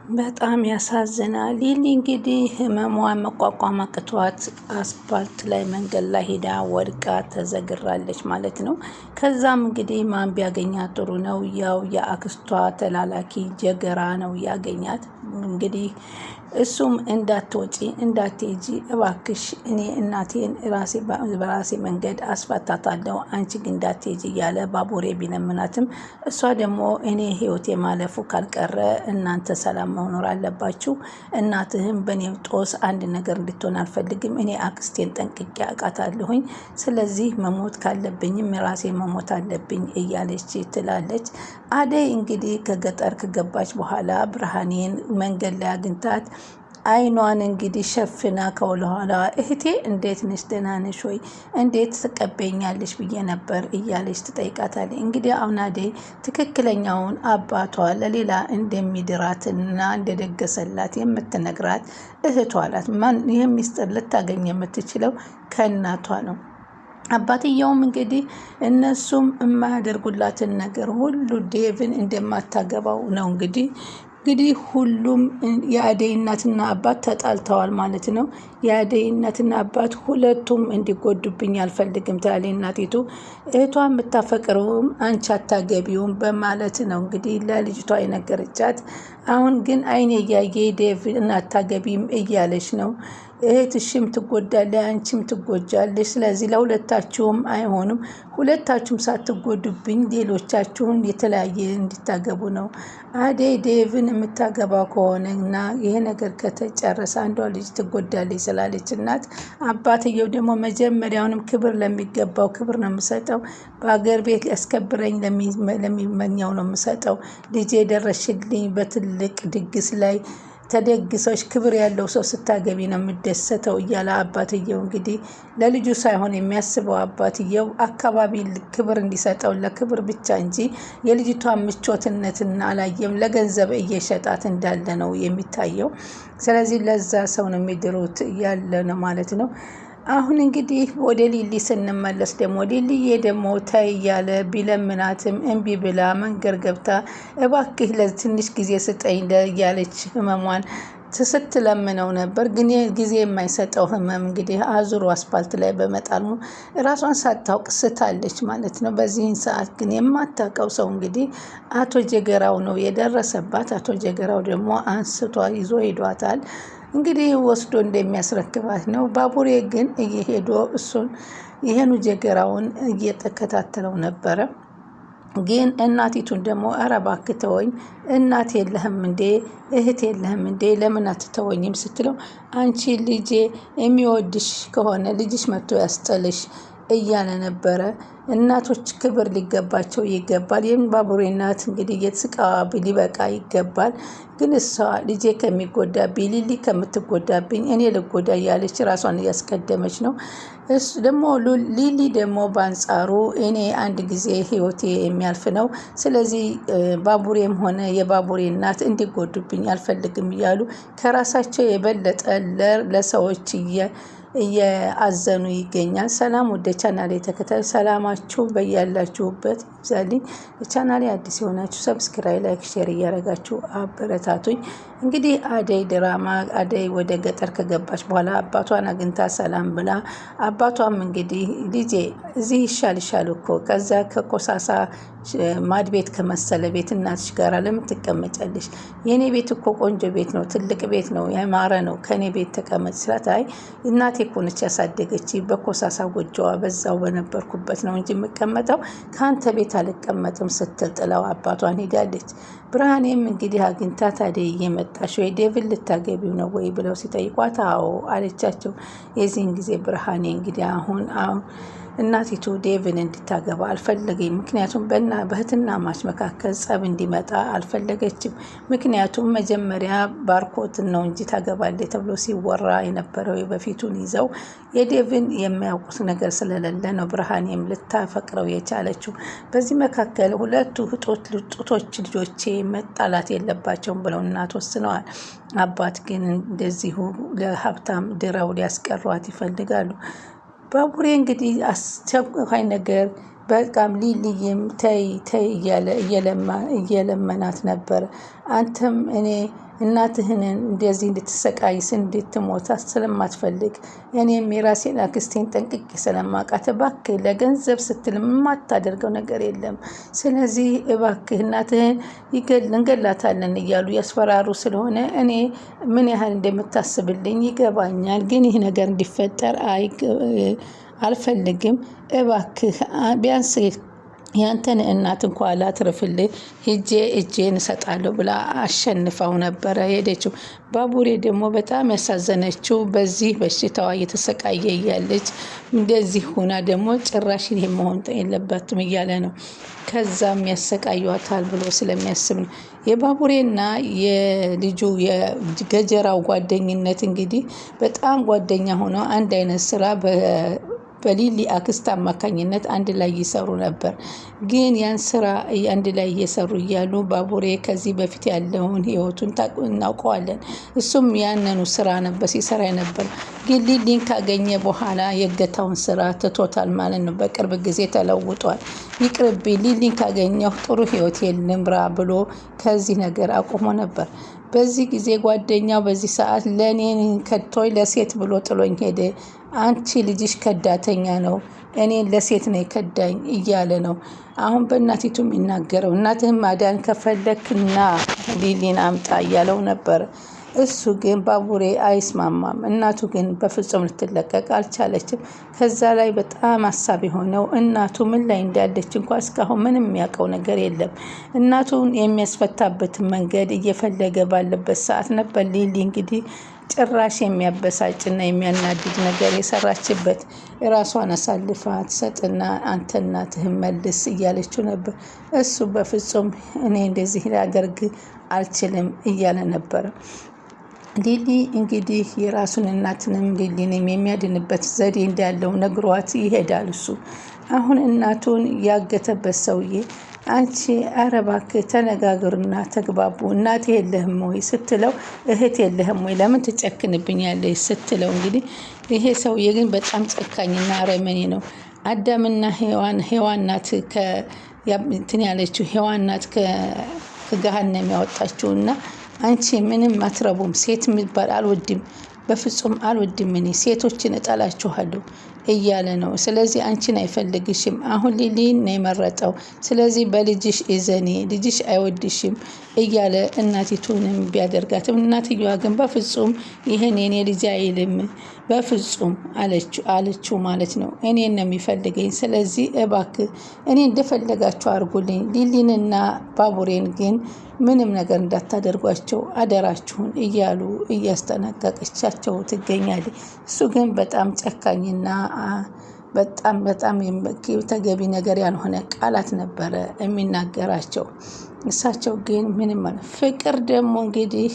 በጣም ያሳዝናል። ሊሊ እንግዲህ ህመሟን መቋቋም አቅቷት አስፓልት ላይ መንገድ ላይ ሄዳ ወድቃ ተዘግራለች ማለት ነው። ከዛም እንግዲህ ማን ቢያገኛት ጥሩ ነው? ያው የአክስቷ ተላላኪ ጀገራ ነው ያገኛት። እንግዲህ እሱም እንዳትወጪ እንዳትሄጂ እባክሽ፣ እኔ እናቴን በራሴ መንገድ አስፈታታለሁ፣ አንቺ ግን እንዳትሄጂ እያለ ባቡሬ ቢለምናትም እሷ ደግሞ እኔ ህይወቴ ማለፉ ካልቀረ እናንተ ሰላም መኖር አለባችሁ፣ እናትህም በእኔ ጦስ አንድ ነገር እንድትሆን አልፈልግም፣ እኔ አክስቴን ጠንቅቄ አውቃታለሁኝ፣ ስለዚህ መሞት ካለብኝም ራሴ መሞት አለብኝ እያለች ትላለች። አደይ እንግዲህ ከገጠር ከገባች በኋላ ብርሃኔን መንገድ ላይ አግኝታት አይኗን እንግዲህ ሸፍና ከኋላ እህቴ እንዴት ነሽ? ደህና ነሽ ወይ? እንዴት ትቀበኛለሽ ብዬ ነበር እያለች ትጠይቃታለች። እንግዲህ አሁን አደይ ትክክለኛውን አባቷ ለሌላ እንደሚድራትና እንደደገሰላት የምትነግራት እህቷ ናት። ይህም ሚስጥር ልታገኝ የምትችለው ከእናቷ ነው። አባትየውም እንግዲህ እነሱም የማያደርጉላትን ነገር ሁሉ ዴቭን እንደማታገባው ነው እንግዲህ ሁሉም የአደይ እናትና አባት ተጣልተዋል ማለት ነው። የአደይ እናትና አባት ሁለቱም እንዲጎዱብኝ አልፈልግም ትላለች እናቲቱ። እህቷ የምታፈቅረውም አንቺ አታገቢውም በማለት ነው እንግዲህ ለልጅቷ የነገረቻት። አሁን ግን አይኔ እያየ ዴቭ እናታገቢም እያለች ነው። እህትሽም ትጎዳለች፣ አንቺም ትጎጃለች። ስለዚህ ለሁለታችሁም አይሆንም። ሁለታችሁም ሳትጎዱብኝ ሌሎቻችሁን የተለያየ እንዲታገቡ ነው። አደይ ዴቭን የምታገባው ከሆነ እና ይሄ ነገር ከተጨረሰ አንዷ ልጅ ትጎዳለች ስላለች እናት፣ አባትየው ደግሞ መጀመሪያውንም ክብር ለሚገባው ክብር ነው የምሰጠው፣ በሀገር ቤት ሊያስከብረኝ ለሚመኘው ነው የምሰጠው። ልጄ ደረሽልኝ፣ በትልቅ ድግስ ላይ ተደግሰች ክብር ያለው ሰው ስታገቢ ነው የምደሰተው እያለ አባትየው እንግዲህ ለልጁ ሳይሆን የሚያስበው አባትየው አካባቢ ክብር እንዲሰጠው ለክብር ብቻ እንጂ የልጅቷን ምቾትነትና አላየም። ለገንዘብ እየሸጣት እንዳለ ነው የሚታየው። ስለዚህ ለዛ ሰው ነው የሚድሩት ያለ ነው ማለት ነው። አሁን እንግዲህ ወደ ሊሊ ስንመለስ ደግሞ ሊሊዬ ደግሞ ተይ እያለ ቢለምናትም እምቢ ብላ መንገድ ገብታ እባክህ ለትንሽ ጊዜ ስጠኝ እያለች ህመሟን ስትለምነው ነበር። ግን ጊዜ የማይሰጠው ህመም እንግዲህ አዙሮ አስፓልት ላይ በመጣሉ ራሷን ሳታውቅ ስታለች ማለት ነው። በዚህን ሰዓት ግን የማታውቀው ሰው እንግዲህ አቶ ጀገራው ነው የደረሰባት። አቶ ጀገራው ደግሞ አንስቷ ይዞ ሄዷታል። እንግዲህ ወስዶ እንደሚያስረክባት ነው። ባቡሬ ግን እየሄዶ ይሄኑ ጀገራውን እየተከታተለው ነበረ። ግን እናቲቱን ደግሞ ኧረ እባክህ ተወኝ፣ እናት የለህም እንዴ? እህት የለህም እንዴ? ለምን አትተወኝም ስትለው አንቺ ልጄ የሚወድሽ ከሆነ ልጅሽ መጥቶ ያስጠልሽ እያለ ነበረ። እናቶች ክብር ሊገባቸው ይገባል። ይህም ባቡሬ እናት እንግዲህ የስቃዋ ሊበቃ ይገባል። ግን እሷ ልጄ ከሚጎዳብኝ ሊሊ ከምትጎዳብኝ እኔ ልጎዳ እያለች ራሷን እያስቀደመች ነው። እሱ ደግሞ ሊሊ ደግሞ በአንጻሩ እኔ አንድ ጊዜ ህይወቴ የሚያልፍ ነው፣ ስለዚህ ባቡሬም ሆነ የባቡሬ እናት እንዲጎዱብኝ አልፈልግም እያሉ ከራሳቸው የበለጠ ለሰዎች እየአዘኑ ይገኛል። ሰላም ወደ ቻናሌ ተከታዩ ሰላማችሁ በያላችሁበት ይብዛልኝ። ቻናሌ አዲስ የሆናችሁ ሰብስክራይብ፣ ላይክ፣ ሼር እያደረጋችሁ አበረታቱኝ። እንግዲህ አደይ ድራማ አደይ ወደ ገጠር ከገባች በኋላ አባቷን አግኝታ ሰላም ብላ፣ አባቷም እንግዲህ ልጄ እዚህ ይሻልሻል እኮ ከዛ ከቆሳሳ ማድ ቤት ከመሰለ ቤት እናትሽ ጋር ለምን ትቀመጫለሽ? የኔ ቤት እኮ ቆንጆ ቤት ነው፣ ትልቅ ቤት ነው፣ ያማረ ነው፣ ከኔ ቤት ተቀመጭ ስላት አይ እናቴ እኮ ነች ያሳደገች፣ በኮሳሳ ጎጆዋ በዛው በነበርኩበት ነው እንጂ የምቀመጠው ከአንተ ቤት አልቀመጥም ስትል ጥለው አባቷን ሄዳለች። ብርሃኔም እንግዲህ አግኝታት አደይ እየመጣሽ ወይ ዴቭን ልታገቢው ነው ወይ ብለው ሲጠይቋት አዎ አለቻቸው። የዚህን ጊዜ ብርሃኔ እንግዲህ አሁን እናቲቱ ዴቭን እንድታገባ አልፈለገኝ። ምክንያቱም በእህትና ማች መካከል ጸብ እንዲመጣ አልፈለገችም። ምክንያቱም መጀመሪያ ባርኮትን ነው እንጂ ታገባለች ተብሎ ሲወራ የነበረው በፊቱን ይዘው የዴቭን የሚያውቁት ነገር ስለሌለ ነው ብርሃኔም ልታፈቅረው የቻለችው። በዚህ መካከል ሁለቱ ጡቶች ልጆቼ መጣላት የለባቸውም ብለው እናት ወስነዋል። አባት ግን እንደዚሁ ለሀብታም ድረው ሊያስቀሯት ይፈልጋሉ። ባቡሬ እንግዲህ አስቸኳይ ነገር በቃም ሊልዬም ተይ ተይ እያለ እየለመናት ነበር። አንተም እኔ እናትህን እንደዚህ እንድትሰቃይስ እንድትሞት ስለማትፈልግ እኔም የራሴን አክስቴን ጠንቅቄ ስለማውቃት እባክህ ለገንዘብ ስትል የማታደርገው ነገር የለም። ስለዚህ እባክህ እናትህን እንገላታለን እያሉ ያስፈራሩ ስለሆነ እኔ ምን ያህል እንደምታስብልኝ ይገባኛል። ግን ይህ ነገር እንዲፈጠር አልፈልግም። እባክህ ቢያንስ ያንተን እናት እንኳ ላትርፍልህ ሂጄ እጄን እሰጣለሁ ብላ አሸንፋው ነበረ ሄደችው። ባቡሬ ደግሞ በጣም ያሳዘነችው በዚህ በሽታዋ እየተሰቃየ እያለች እንደዚህ ሆና ደግሞ ጭራሽ ይሄ መሆን የለባትም እያለ ነው። ከዛም ያሰቃዩታል ብሎ ስለሚያስብ ነው። የባቡሬና የልጁ የገጀራው ጓደኝነት እንግዲህ በጣም ጓደኛ ሆነው አንድ አይነት ስራ በሊሊ አክስት አማካኝነት አንድ ላይ ይሰሩ ነበር። ግን ያን ስራ አንድ ላይ እየሰሩ እያሉ ባቡሬ ከዚህ በፊት ያለውን ህይወቱን እናውቀዋለን። እሱም ያንኑ ስራ ነበር ሲሰራ ነበር። ግን ሊሊን ካገኘ በኋላ የእገታውን ስራ ትቶታል ማለት ነው። በቅርብ ጊዜ ተለውጧል። ይቅርብኝ ሊሊን ካገኘሁ ጥሩ ህይወት ልምራ ብሎ ከዚህ ነገር አቁሞ ነበር። በዚህ ጊዜ ጓደኛው በዚህ ሰዓት ለእኔን ከድቶኝ ለሴት ብሎ ጥሎኝ ሄደ። አንቺ ልጅሽ ከዳተኛ ነው፣ እኔን ለሴት ነው የከዳኝ እያለ ነው። አሁን በእናቲቱ የሚናገረው እናትህም ማዳን ከፈለክና ሊሊን አምጣ እያለው ነበር። እሱ ግን ባቡሬ አይስማማም። እናቱ ግን በፍጹም ልትለቀቅ አልቻለችም። ከዛ ላይ በጣም አሳቢ ሆነው እናቱ ምን ላይ እንዳለች እንኳ እስካሁን ምንም የሚያውቀው ነገር የለም። እናቱን የሚያስፈታበትን መንገድ እየፈለገ ባለበት ሰዓት ነበር ሊሊ እንግዲህ ጭራሽ የሚያበሳጭና የሚያናድድ ነገር የሰራችበት። ራሷን አሳልፋ ትሰጥና አንተ እናትህን መልስ እያለችው ነበር። እሱ በፍጹም እኔ እንደዚህ ላደርግ አልችልም እያለ ነበረ። ሊሊ እንግዲህ የራሱን እናትንም ሊሊንም የሚያድንበት ዘዴ እንዳለው ነግሯት ይሄዳል። እሱ አሁን እናቱን ያገተበት ሰውዬ አንቺ ኧረ እባክህ ተነጋገሩና ተግባቡ፣ እናት የለህም ወይ ስትለው እህት የለህም ወይ ለምን ትጨክንብኛለች ስትለው እንግዲህ ይሄ ሰውዬ ግን በጣም ጨካኝና አረመኔ ነው። አዳምና ሔዋን ናት እንትን ያለችው ሔዋን ናት ከገሃነም ያወጣችውና አንቺ ምንም አትረቡም፣ ሴት የሚባል አልወድም፣ በፍጹም አልወድም፣ እኔ ሴቶችን እጠላችኋለሁ እያለ ነው። ስለዚህ አንቺን አይፈልግሽም። አሁን ሊሊን ነው የመረጠው። ስለዚህ በልጅሽ እዘኔ፣ ልጅሽ አይወድሽም እያለ እናቲቱንም ቢያደርጋትም እናትየዋ ግን በፍጹም ይህን የኔ ልጅ አይልም በፍጹም አለችው ማለት ነው። እኔን ነው የሚፈልገኝ። ስለዚህ እባክህ እኔ እንደፈለጋችሁ አድርጉልኝ፣ ሊሊንና ባቡሬን ግን ምንም ነገር እንዳታደርጓቸው አደራችሁን እያሉ እያስጠነቀቀቻቸው ትገኛለች። እሱ ግን በጣም ጨካኝና በጣም ተገቢ ነገር ያልሆነ ቃላት ነበረ የሚናገራቸው። እሳቸው ግን ምንም ፍቅር ደግሞ እንግዲህ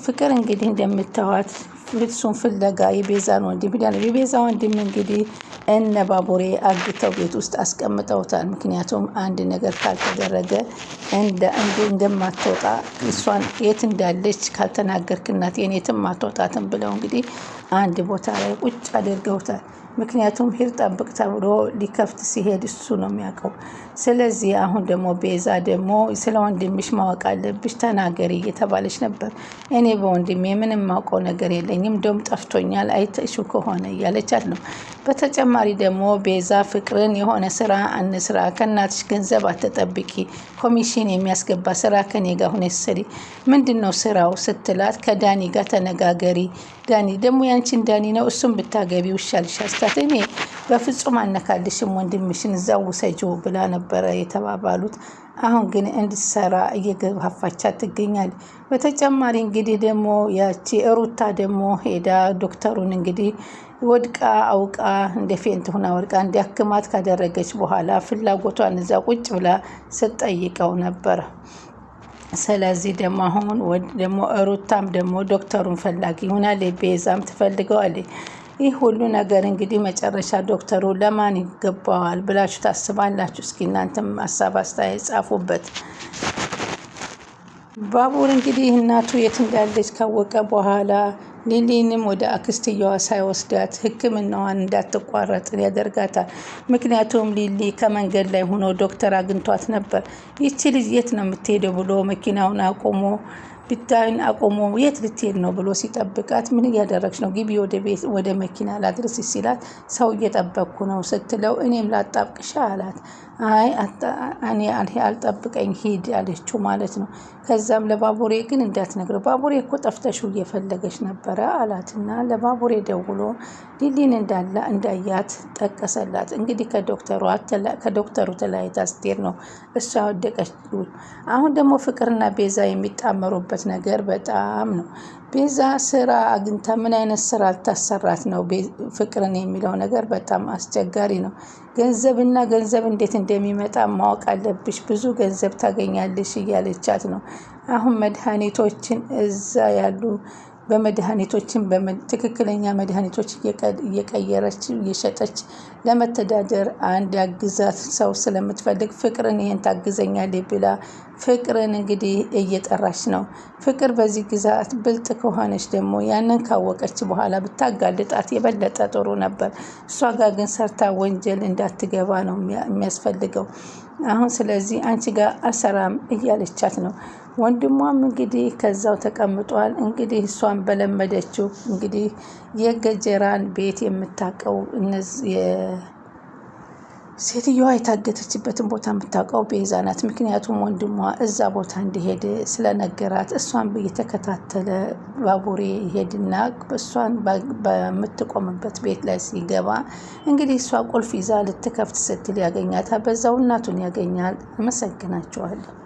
ፍቅር እንግዲህ እንደምታዋት እሱን ፍለጋ የቤዛን ወንድም ሄዳለች። የቤዛ ወንድም እንግዲህ እነ ባቡሬ አግተው ቤት ውስጥ አስቀምጠውታል። ምክንያቱም አንድ ነገር ካልተደረገ እንደማትወጣ እሷን የት እንዳለች ካልተናገርክ እናቴን የትም አትወጣትም ብለው እንግዲህ አንድ ቦታ ላይ ቁጭ አድርገውታል። ምክንያቱም ሂድ ጠብቅ ተብሎ ሊከፍት ሲሄድ እሱ ነው የሚያውቀው። ስለዚህ አሁን ደግሞ ቤዛ ደግሞ ስለ ወንድምሽ ማወቅ አለብሽ ተናገሪ እየተባለች ነበር። እኔ በወንድሜ ምንም ማውቀው ነገር የለኝም፣ እንደውም ጠፍቶኛል አይተሽው ከሆነ እያለቻት ነው። በተጨማሪ ደግሞ ቤዛ ፍቅርን የሆነ ስራ እንስራ፣ ከእናትሽ ገንዘብ አትጠብቂ፣ ኮሚሽን የሚያስገባ ስራ ከኔ ጋር ሆነሽ ስሪ። ምንድን ነው ስራው ስትላት ከዳኒ ጋር ተነጋገሪ። ዳኒ ደግሞ ያንቺን ዳኒ ነው እሱም ብታገቢ ይሻልሻል ስታት እኔ በፍጹም አነካልሽም ወንድምሽን እዛው ውሰጂው ብላ ነበረ የተባባሉት። አሁን ግን እንድትሰራ እየገፋፋቻት ትገኛለች። በተጨማሪ እንግዲህ ደግሞ ያቺ ሩታ ደግሞ ሄዳ ዶክተሩን እንግዲህ ወድቃ አውቃ እንደ ፌንት ሆና ወድቃ እንዲያክማት ካደረገች በኋላ ፍላጎቷን እዛ ቁጭ ብላ ስትጠይቀው ነበረ። ስለዚህ ደግሞ አሁን ደግሞ ሩታም ደግሞ ዶክተሩን ፈላጊ ሆናለች፣ ቤዛም ትፈልገዋለች። ይህ ሁሉ ነገር እንግዲህ መጨረሻ ዶክተሩ ለማን ይገባዋል ብላችሁ ታስባላችሁ? እስኪ እናንተም ሀሳብ አስተያየት ጻፉበት። ባቡር እንግዲህ እናቱ የት እንዳለች ካወቀ በኋላ ሊሊንም ወደ አክስትየዋ ሳይወስዳት ሕክምናዋን እንዳትቋረጥ ያደርጋታል። ምክንያቱም ሊሊ ከመንገድ ላይ ሆኖ ዶክተር አግኝቷት ነበር። ይቺ ልጅ የት ነው የምትሄደው ብሎ መኪናውን አቆሞ ብታይን አቆሞ የት ልትሄድ ነው ብሎ ሲጠብቃት ምን እያደረግሽ ነው? ግቢ ወደ ቤት ወደ መኪና ላድርስ ሲላት ሰው እየጠበቅኩ ነው ስትለው እኔም ላጣብቅሻ አላት። አይ እኔ አልጠብቀኝ ሂድ አለችው ማለት ነው። ከዛም ለባቡሬ ግን እንዳትነግረው ባቡሬ እኮ ጠፍተሽው እየፈለገች ነበረ አላትና ለባቡሬ ደውሎ ሊሊን እንዳያት ጠቀሰላት። እንግዲህ ከዶክተሩ ተለያይታ ስትሄድ ነው እሷ ወደቀችው። አሁን ደግሞ ፍቅርና ቤዛ የሚጣመሩበት ነገር በጣም ነው። ቤዛ ስራ አግኝታ ምን አይነት ስራ ልታሰራት ነው ፍቅርን የሚለው ነገር በጣም አስቸጋሪ ነው። ገንዘብና ገንዘብ እንዴት እንደሚመጣ ማወቅ አለብሽ፣ ብዙ ገንዘብ ታገኛለሽ እያለቻት ነው። አሁን መድኃኒቶችን እዛ ያሉ በመድኃኒቶችን ትክክለኛ መድኃኒቶች እየቀየረች እየሸጠች ለመተዳደር አንድ ያግዛት ሰው ስለምትፈልግ ፍቅርን ይሄን ታግዘኛለች ብላ ፍቅርን እንግዲህ እየጠራች ነው። ፍቅር በዚህ ግዛት ብልጥ ከሆነች ደግሞ ያንን ካወቀች በኋላ ብታጋልጣት የበለጠ ጥሩ ነበር። እሷ ጋር ግን ሰርታ ወንጀል እንዳትገባ ነው የሚያስፈልገው። አሁን ስለዚህ አንቺ ጋር አልሰራም እያለቻት ነው። ወንድሟም እንግዲህ ከዛው ተቀምጧል። እንግዲህ እሷን በለመደችው እንግዲህ የገጀራን ቤት የምታውቀው ሴትዮዋ የታገተችበትን ቦታ የምታውቀው ቤዛ ናት። ምክንያቱም ወንድሟ እዛ ቦታ እንዲሄድ ስለነገራት እሷን እየተከታተለ ባቡሬ ይሄድና እሷን በምትቆምበት ቤት ላይ ሲገባ እንግዲህ እሷ ቁልፍ ይዛ ልትከፍት ስትል ያገኛታል። በዛው እናቱን ያገኛል። አመሰግናቸዋለሁ።